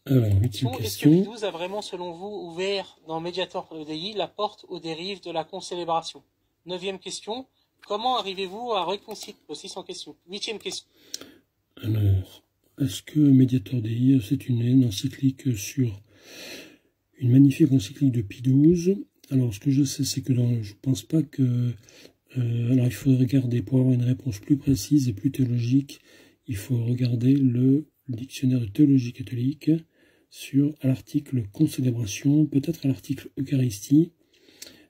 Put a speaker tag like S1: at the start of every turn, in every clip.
S1: Alors, huitième
S2: Est-ce que Pie
S1: question.
S2: XII a vraiment, selon vous, ouvert dans Mediator Dei la porte aux dérives de la concélébration? Neuvième question. Comment arrivez-vous à réconcilier aussi sans question? Huitième question.
S1: Alors, est-ce que Mediator Dei, c'est une encyclique sur une magnifique encyclique de Pie XII? Alors, ce que je sais, c'est que je pense pas que... alors, il faudrait regarder, pour avoir une réponse plus précise et plus théologique, il faut regarder le dictionnaire de théologie catholique à l'article concélébration, peut-être à l'article Eucharistie.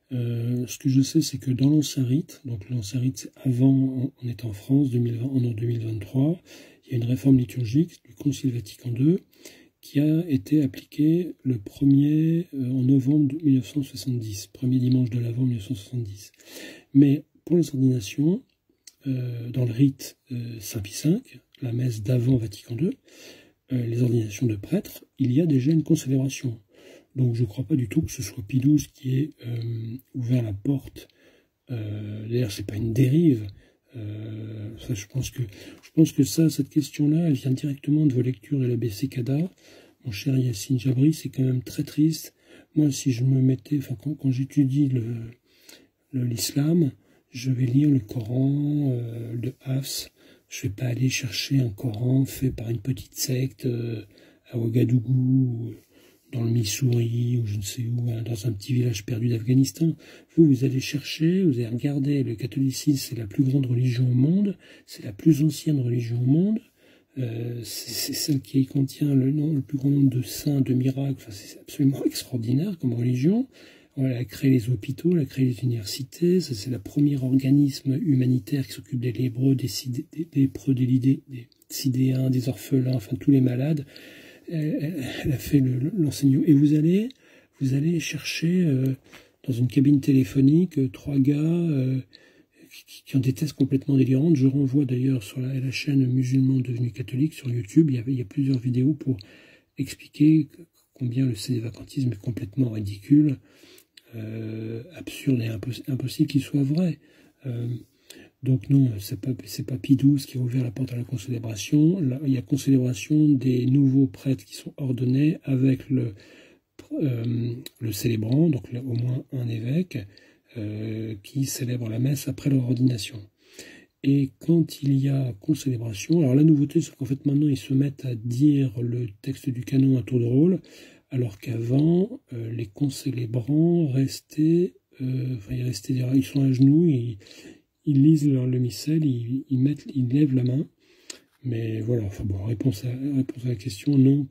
S1: Ce que je sais, c'est que dans l'Ancien Rite, donc l'Ancien Rite, c'est avant, on est en France, en 2023, il y a une réforme liturgique du Concile Vatican II qui a été appliquée le 1er en novembre 1970, premier dimanche de l'Avent 1970. Mais pour les ordinations, dans le rite Saint-Pie V, la messe d'avant Vatican II, les ordinations de prêtres, il y a déjà une concélébration. Donc je ne crois pas du tout que ce soit Pie XII qui ait ouvert la porte. D'ailleurs, ce n'est pas une dérive. Ça, je pense que cette question-là, elle vient directement de vos lectures de l'abbé Sekada. Mon cher Yassine Jabri, c'est quand même très triste. Moi, si je me mettais, enfin, quand j'étudie l'islam, je vais lire le Coran de Hafs. Je ne vais pas aller chercher un Coran fait par une petite secte à Ouagadougou, dans le Missouri, ou je ne sais où, dans un petit village perdu d'Afghanistan. Vous allez chercher, vous allez regarder, le catholicisme, c'est la plus grande religion au monde, c'est la plus ancienne religion au monde, c'est celle qui contient le plus grand nombre de saints, de miracles, enfin, c'est absolument extraordinaire comme religion. Elle a créé les hôpitaux, elle a créé les universités, c'est le premier organisme humanitaire qui s'occupe des lépreux, des lépreux, des sidéens, des orphelins, enfin tous les malades. Elle a fait l'enseignement. Et vous allez chercher dans une cabine téléphonique trois gars qui ont des thèses complètement délirantes. Je renvoie d'ailleurs sur la chaîne Musulmans devenus catholiques sur YouTube. Il y a plusieurs vidéos pour expliquer combien le sédévacantisme est complètement ridicule, absurde et impossible qu'il soit vrai. Donc non, c'est pas Pie XII qui a ouvert la porte à la concélébration. Là, il y a concélébration des nouveaux prêtres qui sont ordonnés avec le célébrant, donc au moins un évêque, qui célèbre la messe après leur ordination. Et quand il y a concélébration, alors la nouveauté, c'est qu'en fait maintenant ils se mettent à dire le texte du canon à tour de rôle, alors qu'avant, les concélébrants restaient, ils sont à genoux, ils lisent le missel, ils lèvent la main. Mais voilà, enfin bon, réponse à la question, non.